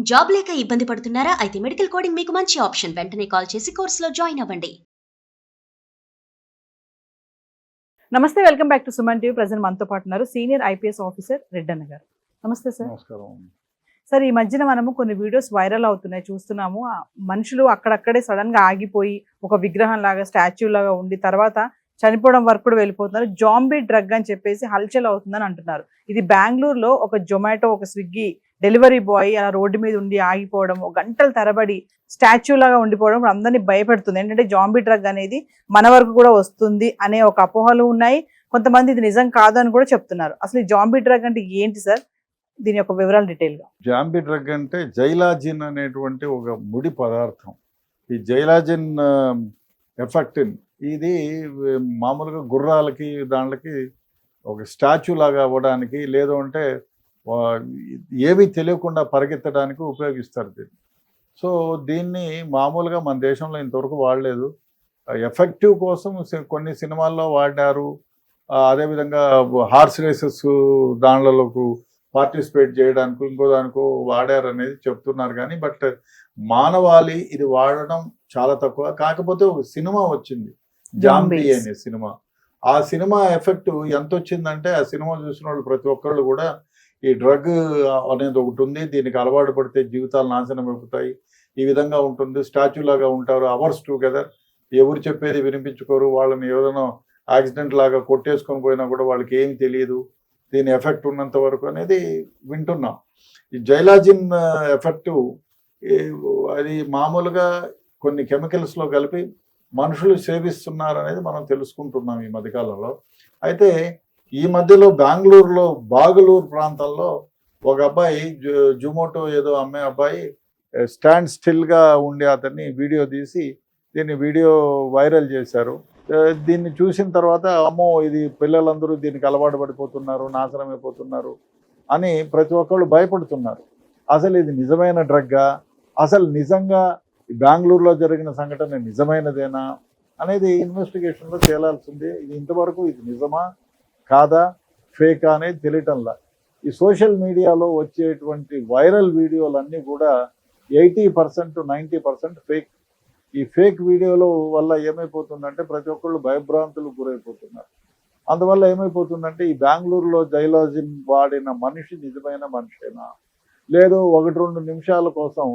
Job లేక ఇబ్బంది పడుతున్నారా? అయితే మెడికల్ కోడింగ్ మీకు మంచి ఆప్షన్. వెంటనే కాల్ చేసి కోర్సులో జాయిన్ అవ్వండి. నమస్తే, welcome back to Suman TV. Present మనతో పాటు ఉన్నారు సీనియర్ ఐపీఎస్ ఆఫీసర్ రెడ్డన్న గారు. నమస్తే సార్. నమస్కారం. సార్, ఈ మధ్యన మనము కొన్ని వీడియోస్ వైరల్ అవుతున్నాయి, చూస్తున్నాము. మనుషులు అక్కడక్కడే సడన్ గా ఆగిపోయి ఒక విగ్రహం లాగా, స్టాచ్యూ లాగా ఉండి తర్వాత చనిపోవడం వరకు కూడా వెళ్ళిపోతున్నారు. జాంబీ డ్రగ్ అని చెప్పేసి హల్చల్ అవుతుందని అంటున్నారు. ఇది బెంగళూరులో ఒక జొమాటో, ఒక స్విగ్గీ డెలివరీ బాయ్ అలా రోడ్డు మీద ఉండి ఆగిపోవడం, గంటల తరబడి స్టాచ్యూ లాగా ఉండిపోవడం అందరినీ భయపెడుతుంది. ఏంటంటే జాంబీ డ్రగ్ అనేది మన వరకు కూడా వస్తుంది అనే ఒక అపోహలు ఉన్నాయి. కొంతమంది ఇది నిజం కాదు అని కూడా చెప్తున్నారు. అసలు ఈ జాంబీ డ్రగ్ అంటే ఏంటి సార్? దీని యొక్క వివరాలు డీటెయిల్ గా. జాంబీ డ్రగ్ అంటే జైలాజిన్ అనేటువంటి ఒక ముడి పదార్థం. ఈ జైలాజిన్ ఎఫెక్టిన్ ఇది మామూలుగా గుర్రాలకి దాంట్లకి ఒక స్టాచ్యూ లాగా అవ్వడానికి, లేదు అంటే ఏవి తెలియకుండా పరిగెత్తడానికి ఉపయోగిస్తారు దీన్ని. సో దీన్ని మామూలుగా మన దేశంలో ఇంతవరకు వాడలేదు. ఎఫెక్టివ్ కోసం కొన్ని సినిమాల్లో వాడినారు. అదేవిధంగా హార్స్ రేసెస్ దానిలోకి పార్టిసిపేట్ చేయడానికి ఇంకో దానికో వాడారు అనేది చెప్తున్నారు. కానీ బట్ మానవాళి ఇది వాడడం చాలా తక్కువ. కాకపోతే ఒక సినిమా వచ్చింది, జాంబీ అనే సినిమా. ఆ సినిమా ఎఫెక్ట్ ఎంత వచ్చిందంటే, ఆ సినిమా చూసిన వాళ్ళు ప్రతి ఒక్కళ్ళు కూడా ఈ డ్రగ్ అనేది ఒకటి ఉంది, దీనికి అలవాటు పడితే జీవితాలు నాశనం అయిపోతాయి, ఈ విధంగా ఉంటుంది, స్టాచ్యూ లాగా ఉంటారు, అవర్స్ టుగెదర్, ఎవరు చెప్పేది వినిపించుకోరు, వాళ్ళని ఏదైనా యాక్సిడెంట్ లాగా కొట్టేసుకొని పోయినా కూడా వాళ్ళకి ఏమి తెలియదు, దీని ఎఫెక్ట్ ఉన్నంత వరకు అనేది వింటున్నాం. ఈ జైలాజిన్ ఎఫెక్ట్ అది మామూలుగా కొన్ని కెమికల్స్లో కలిపి మనుషులు సేవిస్తున్నారు అనేది మనం తెలుసుకుంటున్నాం ఈ మధ్యకాలంలో. అయితే ఈ మధ్యలో బెంగళూరులో బాగలూరు ప్రాంతంలో ఒక అబ్బాయి, జొమాటో ఏదో అమ్మే అబ్బాయి, స్టాండ్ స్టిల్గా ఉండి అతన్ని వీడియో తీసి దీన్ని వీడియో వైరల్ చేశారు. దీన్ని చూసిన తర్వాత అమ్మో ఇది పిల్లలందరూ దీనికి అలవాటు పడిపోతున్నారు, నాశనం అయిపోతున్నారు అని ప్రతి ఒక్కళ్ళు భయపడుతున్నారు. అసలు ఇది నిజమైన డ్రగ్గా, అసలు నిజంగా బెంగళూరులో జరిగిన సంఘటన నిజమైనదేనా అనేది ఇన్వెస్టిగేషన్లో తేలాల్సిందే. ఇది ఇంతవరకు ఇది నిజమా కాదా, ఫేకా అనేది తెలియటంలా. ఈ సోషల్ మీడియాలో వచ్చేటువంటి వైరల్ వీడియోలన్నీ కూడా 80% to 90% ఫేక్. ఈ ఫేక్ వీడియోల వల్ల ఏమైపోతుందంటే ప్రతి ఒక్కళ్ళు భయభ్రాంతులకు గురైపోతున్నారు. అందువల్ల ఏమైపోతుందంటే ఈ బెంగళూరులో జైలాజిన్ వాడిన మనిషి నిజమైన మనిషేనా, లేదు 1-2 నిమిషాల కోసం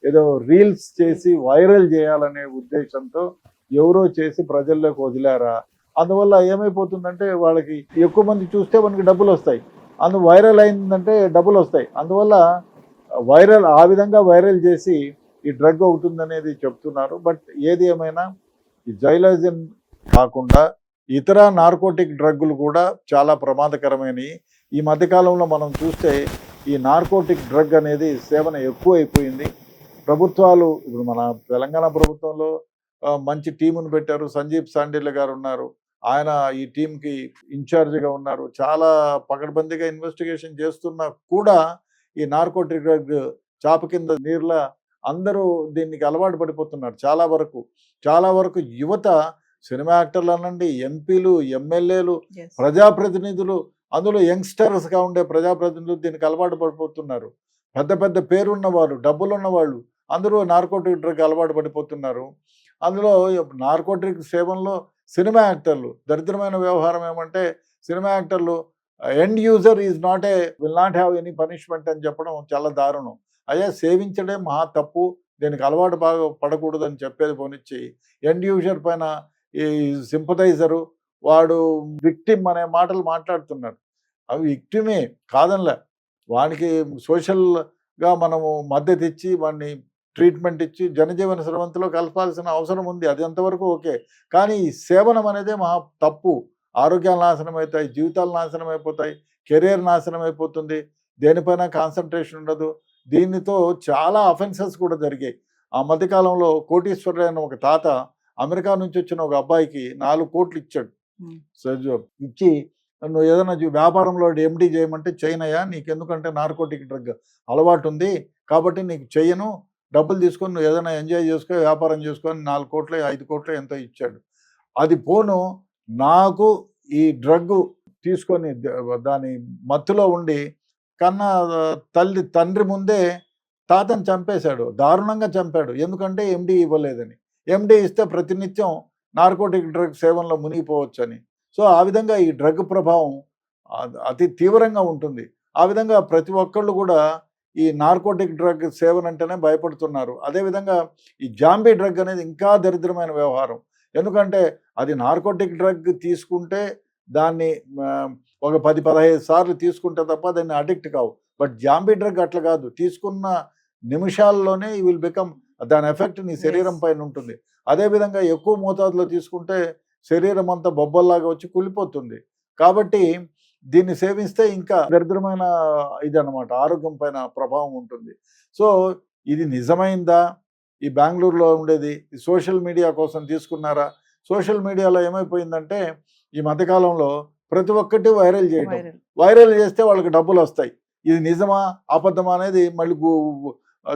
ఏదో రీల్స్ చేసి వైరల్ చేయాలనే ఉద్దేశంతో ఎవరో చేసి ప్రజల్లోకి వదిలారా, అందువల్ల ఏమైపోతుందంటే వాళ్ళకి ఎక్కువ మంది చూస్తే మనకి డబ్బులు వస్తాయి, వైరల్ అయిందంటే డబ్బులు వస్తాయి, అందువల్ల వైరల్ ఆ విధంగా వైరల్ చేసి ఈ డ్రగ్ అవుతుందనేది చెప్తున్నారు. బట్ ఏది ఏమైనా ఈ జైలాజిన్ కాకుండా ఇతర నార్కోటిక్ డ్రగ్గులు కూడా చాలా ప్రమాదకరమైనవి. ఈ మధ్యకాలంలో మనం చూస్తే ఈ నార్కోటిక్ డ్రగ్ అనేది సేవన ఎక్కువ అయిపోయింది. ప్రభుత్వాలు ఇప్పుడు మన తెలంగాణ ప్రభుత్వంలో మంచి టీమును పెట్టారు. సంజీప్ సాండిల్య గారు ఉన్నారు, ఆయన ఈ టీంకి ఇన్ఛార్జిగా ఉన్నారు. చాలా పకడ్బందీగా ఇన్వెస్టిగేషన్ చేస్తున్నా కూడా ఈ నార్కోటిక్ డ్రగ్ చాప కింద నీరులా అందరూ దీనికి అలవాటు పడిపోతున్నారు. చాలా వరకు యువత, సినిమా యాక్టర్లు అనండి, ఎంపీలు, ఎమ్మెల్యేలు, ప్రజాప్రతినిధులు, అందులో యంగ్స్టర్స్గా ఉండే ప్రజాప్రతినిధులు దీనికి అలవాటు పడిపోతున్నారు. పెద్ద పెద్ద పేరున్నవాళ్ళు, డబ్బులున్నవాళ్ళు అందరూ నార్కోటిక్ డ్రగ్ అలవాటు పడిపోతున్నారు. అందులో నార్కోటిక్ సేవనలో సినిమా యాక్టర్లు దరిద్రమైన వ్యవహారం ఏమంటే, సినిమా యాక్టర్లు end user will not have any punishment అని చెప్పడం చాలా దారుణం. అయ్యా, సేవించడే మహా తప్పు, దీనికి అలవాటు బాగా పడకూడదు అని చెప్పేది పోనిచ్చి ఎండ్ యూజర్ పైన ఈ సింపథైజరు, వాడు విక్టిమ్ అనే మాటలు మాట్లాడుతున్నాడు. అవి విక్టిమే కాదనిలే, వానికి సోషల్గా మనము మద్దతు ఇచ్చి వాడిని ట్రీట్మెంట్ ఇచ్చి జనజీవన స్రవంతిలో కలపాల్సిన అవసరం ఉంది, అది ఎంతవరకు ఓకే. కానీ ఈ సేవనం అనేది మహా తప్పు. ఆరోగ్యాలు నాశనం అవుతాయి, జీవితాలు నాశనం అయిపోతాయి, కెరీర్ నాశనం అయిపోతుంది, దేనిపైన కాన్సన్ట్రేషన్ ఉండదు. దీనితో చాలా అఫెన్సెస్ కూడా జరిగాయి. ఆ మధ్యకాలంలో కోటీశ్వరుడైన ఒక తాత అమెరికా నుంచి వచ్చిన ఒక అబ్బాయికి 4 కోట్లు ఇచ్చాడు. ఇచ్చి నువ్వు ఏదైనా వ్యాపారంలో ఎండి చేయమంటే చేయనయ్యా, నీకెందుకంటే నార్కోటిక్ డ్రగ్ అలవాటు ఉంది కాబట్టి నీకు చెయ్యను, డబ్బులు తీసుకొని నువ్వు ఏదైనా ఎంజాయ్ చేసుకో, వ్యాపారం చేసుకొని 4 కోట్లు 5 కోట్లు ఎంతో ఇచ్చాడు. అది పోను నాకు ఈ డ్రగ్ తీసుకొని దాని మత్తులో ఉండి కన్నా తండ్రి ముందే తాతను చంపేశాడు, దారుణంగా చంపాడు. ఎందుకంటే ఎండి ఇవ్వలేదని. ఎండి ఇస్తే ప్రతినిత్యం నార్కోటిక్ డ్రగ్ సేవనలో మునిగిపోవచ్చని. సో ఆ విధంగా ఈ డ్రగ్ ప్రభావం అతి తీవ్రంగా ఉంటుంది. ఆ విధంగా ప్రతి ఒక్కళ్ళు కూడా ఈ నార్కోటిక్ డ్రగ్ సేవన అంటేనే భయపడుతున్నారు. అదేవిధంగా ఈ జాంబీ డ్రగ్ అనేది ఇంకా దరిద్రమైన వ్యవహారం. ఎందుకంటే అది నార్కోటిక్ డ్రగ్ తీసుకుంటే దాన్ని ఒక 10-15 సార్లు తీసుకుంటే తప్ప దాన్ని అడిక్ట్ కావు. బట్ జాంబీ డ్రగ్ అట్లా కాదు. తీసుకున్న నిమిషాల్లోనే యూ విల్ బికమ్, దాని ఎఫెక్ట్ నీ శరీరం పైన ఉంటుంది. అదేవిధంగా ఎక్కువ మోతాదులో తీసుకుంటే శరీరం అంతా బొబ్బల్లాగా వచ్చి కుళ్ళిపోతుంది. కాబట్టి దీన్ని సేవిస్తే ఇంకా దరిద్రమైన ఇది అన్నమాట, ఆరోగ్యం పైన ప్రభావం ఉంటుంది. సో ఇది నిజమైందా? ఈ బెంగళూరులో ఉండేది సోషల్ మీడియా కోసం తీసుకున్నారా? సోషల్ మీడియాలో ఏమైపోయిందంటే ఈ మధ్యకాలంలో ప్రతి ఒక్కటి వైరల్ చేయడం. వైరల్ చేస్తే వాళ్ళకి డబ్బులు వస్తాయి. ఇది నిజమా అబద్ధమా అనేది మళ్ళీ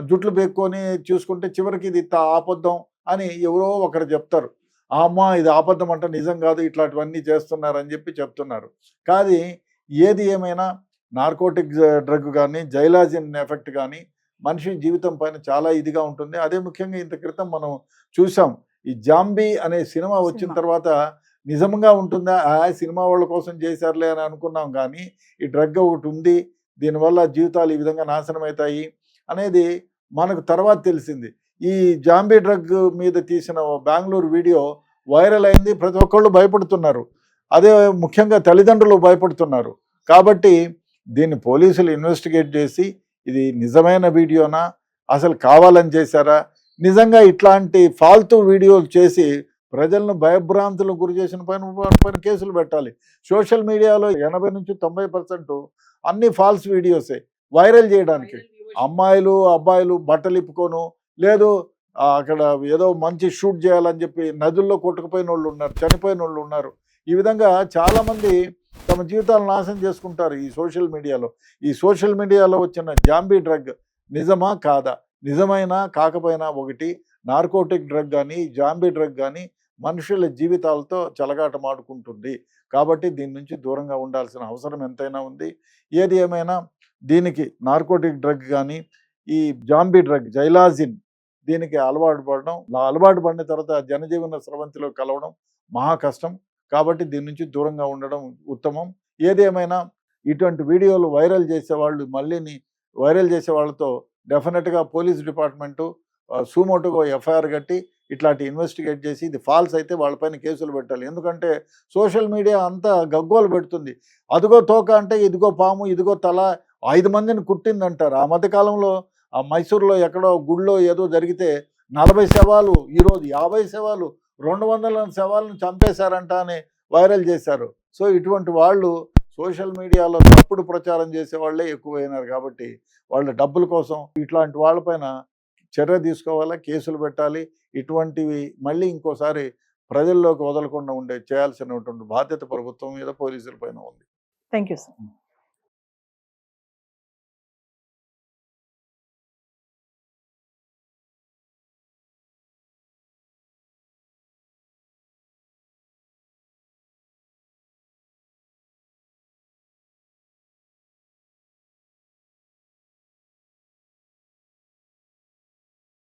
జుట్లు పెక్కుని చూసుకుంటే చివరికి ఇది ఆపద్దం అని ఎవరో ఒకరు చెప్తారు. అమ్మా ఇది ఆపద్దం అంటే నిజం కాదు, ఇట్లాంటివన్నీ చేస్తున్నారని చెప్పి చెప్తున్నారు. కానీ ఏది ఏమైనా నార్కోటిక్ డ్రగ్ కానీ జైలాజిన్ ఎఫెక్ట్ కానీ మనిషి జీవితం పైన చాలా ఇదిగా ఉంటుంది. అదే ముఖ్యంగా ఇంత క్రితం మనం చూసాం ఈ జాంబీ అనే సినిమా వచ్చిన తర్వాత నిజంగా ఉంటుందా, ఆ సినిమా వాళ్ళ కోసం చేశారులే అని అనుకున్నాం. కానీ ఈ డ్రగ్ ఒకటి ఉంది, దీనివల్ల జీవితాలు ఈ విధంగా నాశనం అవుతాయి అనేది మనకు తర్వాత తెలిసింది. ఈ జాంబీ డ్రగ్ మీద తీసిన బెంగళూరు వీడియో వైరల్ అయింది. ప్రతి ఒక్కళ్ళు భయపడుతున్నారు. అదే ముఖ్యంగా తల్లిదండ్రులు భయపడుతున్నారు. కాబట్టి దీన్ని పోలీసులు ఇన్వెస్టిగేట్ చేసి ఇది నిజమైన వీడియోనా, అసలు కావాలని చేశారా, నిజంగా ఇట్లాంటి ఫాల్తూ వీడియోలు చేసి ప్రజలను భయభ్రాంతులు గురి చేసిన పైన కేసులు పెట్టాలి. సోషల్ మీడియాలో 80-90% అన్ని ఫాల్స్ వీడియోసే వైరల్ చేయడానికి. అమ్మాయిలు అబ్బాయిలు బట్టలు ఇప్పుకోను, లేదు అక్కడ ఏదో మంచి షూట్ చేయాలని చెప్పి నదుల్లో కొట్టుకుపోయిన వాళ్ళు ఉన్నారు, చనిపోయిన వాళ్ళు ఉన్నారు. ఈ విధంగా చాలామంది తమ జీవితాలను నాశనం చేసుకుంటారు ఈ సోషల్ మీడియాలో. ఈ సోషల్ మీడియాలో వచ్చిన జాంబీ డ్రగ్ నిజమా కాదా? నిజమైనా కాకపోయినా ఒకటి, నార్కోటిక్ డ్రగ్ కానీ జాంబీ డ్రగ్ కానీ మనుషుల జీవితాలతో చెలగాటమాడుకుంటుంది. కాబట్టి దీని నుంచి దూరంగా ఉండాల్సిన అవసరం ఎంతైనా ఉంది. ఏది ఏమైనా దీనికి నార్కోటిక్ డ్రగ్ కానీ ఈ జాంబీ డ్రగ్ జైలాజిన్ దీనికి అలవాటు పడిన తర్వాత జనజీవన స్రవంతిలో కలవడం మహా కష్టం. కాబట్టి దీని నుంచి దూరంగా ఉండడం ఉత్తమం. ఏదేమైనా ఇటువంటి వీడియోలు వైరల్ చేసేవాళ్ళు వైరల్ చేసే వాళ్ళతో డెఫినెట్గా పోలీస్ డిపార్ట్మెంటు సుమోటుగా ఎఫ్ఐఆర్ కట్టి ఇట్లాంటి ఇన్వెస్టిగేట్ చేసి ఇది ఫాల్స్ అయితే వాళ్ళపైన కేసులు పెట్టాలి. ఎందుకంటే సోషల్ మీడియా అంతా గగ్గోలు పెడుతుంది. అదిగో తోక అంటే ఇదిగో పాము, ఇదిగో తల, 5 మందిని కుట్టిందంటారు. ఆ మధ్యకాలంలో ఆ మైసూరులో ఎక్కడో గుళ్ళో ఏదో జరిగితే 40 శవాలు, ఈరోజు 50 శవాలు, 200 శవాలను చంపేశారంట అని వైరల్ చేశారు. సో ఇటువంటి వాళ్ళు సోషల్ మీడియాలో తప్పుడు ప్రచారం చేసే వాళ్ళే ఎక్కువైనారు. కాబట్టి వాళ్ళ డబ్బుల కోసం ఇట్లాంటి వాళ్ళపైన చర్య తీసుకోవాలా, కేసులు పెట్టాలి. ఇటువంటివి మళ్ళీ ఇంకోసారి ప్రజల్లోకి వదలకుండా చేయాల్సినటువంటి బాధ్యత ప్రభుత్వం మీద, పోలీసుల పైన ఉంది. Thank you sir.